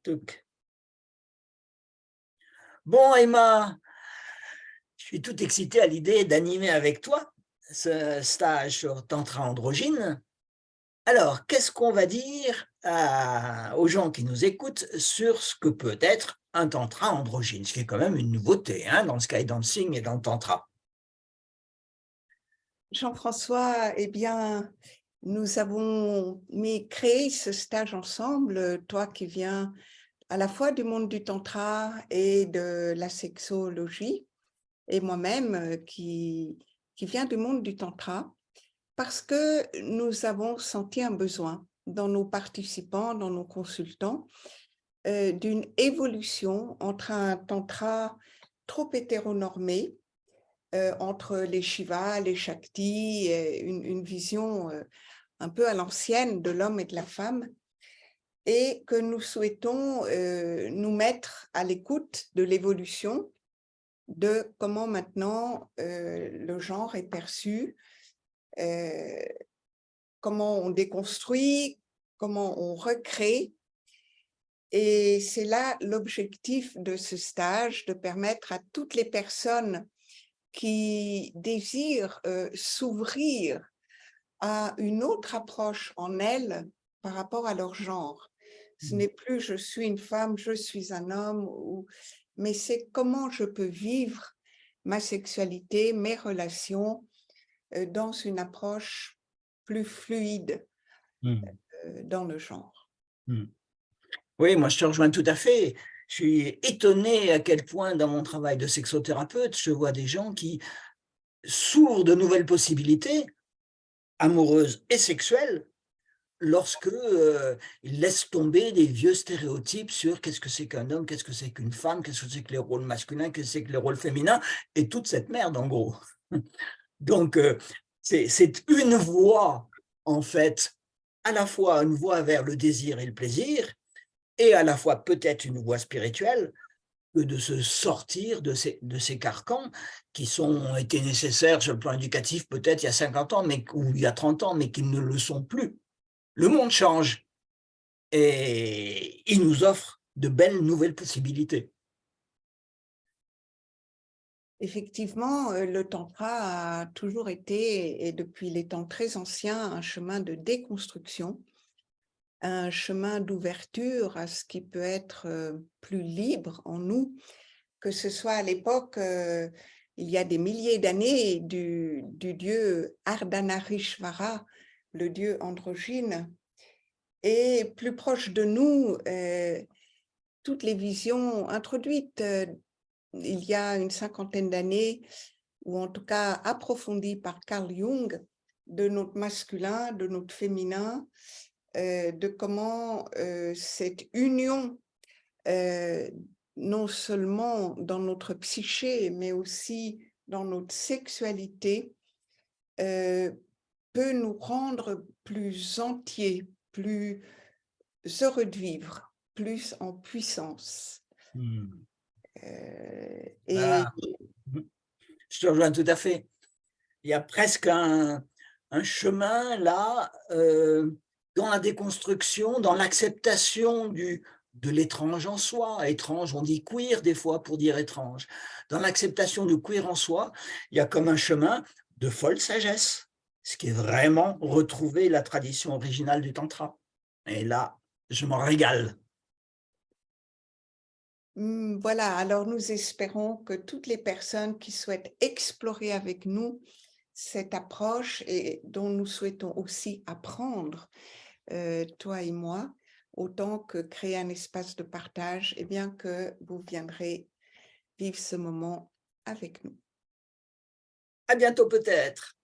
Tuc. Bon, Emma, je suis tout excité à l'idée d'animer avec toi ce stage sur Tantra androgyne. Alors, qu'est-ce qu'on va dire aux gens qui nous écoutent sur ce que peut être un Tantra androgyne, ce qui est quand même une nouveauté hein, dans le Skydancing et dans le Tantra. Jean-François, eh bien, nous avons créé ce stage ensemble, toi qui viens à la fois du monde du tantra et de la sexologie, et moi-même qui viens du monde du tantra, parce que nous avons senti un besoin dans nos participants, dans nos consultants, d'une évolution entre un tantra trop hétéronormé, entre les Shivas, les Shaktis, une vision un peu à l'ancienne de l'homme et de la femme, et que nous souhaitons nous mettre à l'écoute de l'évolution, de comment maintenant le genre est perçu, comment on déconstruit, comment on recrée. Et c'est là l'objectif de ce stage, de permettre à toutes les personnes qui désirent s'ouvrir à une autre approche en elles par rapport à leur genre. Ce n'est plus « je suis une femme, je suis un homme », mais c'est comment je peux vivre ma sexualité, mes relations dans une approche plus fluide dans le genre. Oui, moi je te rejoins tout à fait. Je suis étonné à quel point dans mon travail de sexothérapeute, je vois des gens qui s'ouvrent de nouvelles possibilités, amoureuses et sexuelles, lorsque ils laissent tomber des vieux stéréotypes sur qu'est-ce que c'est qu'un homme, qu'est-ce que c'est qu'une femme, qu'est-ce que c'est que les rôles masculins, qu'est-ce que c'est que les rôles féminins, et toute cette merde en gros. Donc c'est une voie, en fait, à la fois une voie vers le désir et le plaisir, et à la fois peut-être une voie spirituelle, que de se sortir de ces carcans qui ont été nécessaires sur le plan éducatif peut-être il y a 50 ans ou il y a 30 ans, mais qui ne le sont plus. Le monde change et il nous offre de belles nouvelles possibilités. Effectivement, le tantra a toujours été, et depuis les temps très anciens, un chemin de déconstruction, un chemin d'ouverture à ce qui peut être plus libre en nous, que ce soit à l'époque, il y a des milliers d'années, du dieu Ardhanarishvara, le dieu androgyne, et plus proche de nous, toutes les visions introduites il y a une cinquantaine d'années, ou en tout cas approfondies par Carl Jung, de notre masculin, de notre féminin, de comment cette union, non seulement dans notre psyché, mais aussi dans notre sexualité, peut nous rendre plus entiers, plus heureux de vivre, plus en puissance. Et Voilà. Je te rejoins tout à fait. Il y a presque un chemin là, dans la déconstruction, dans l'acceptation de l'étrange en soi. Étrange, on dit queer des fois pour dire étrange. Dans l'acceptation du queer en soi, il y a comme un chemin de folle sagesse, ce qui est vraiment retrouver la tradition originale du tantra. Et là, je m'en régale. voilà, alors nous espérons que toutes les personnes qui souhaitent explorer avec nous cette approche et dont nous souhaitons aussi apprendre, toi et moi, autant que créer un espace de partage, eh bien que vous viendrez vivre ce moment avec nous. À bientôt peut-être.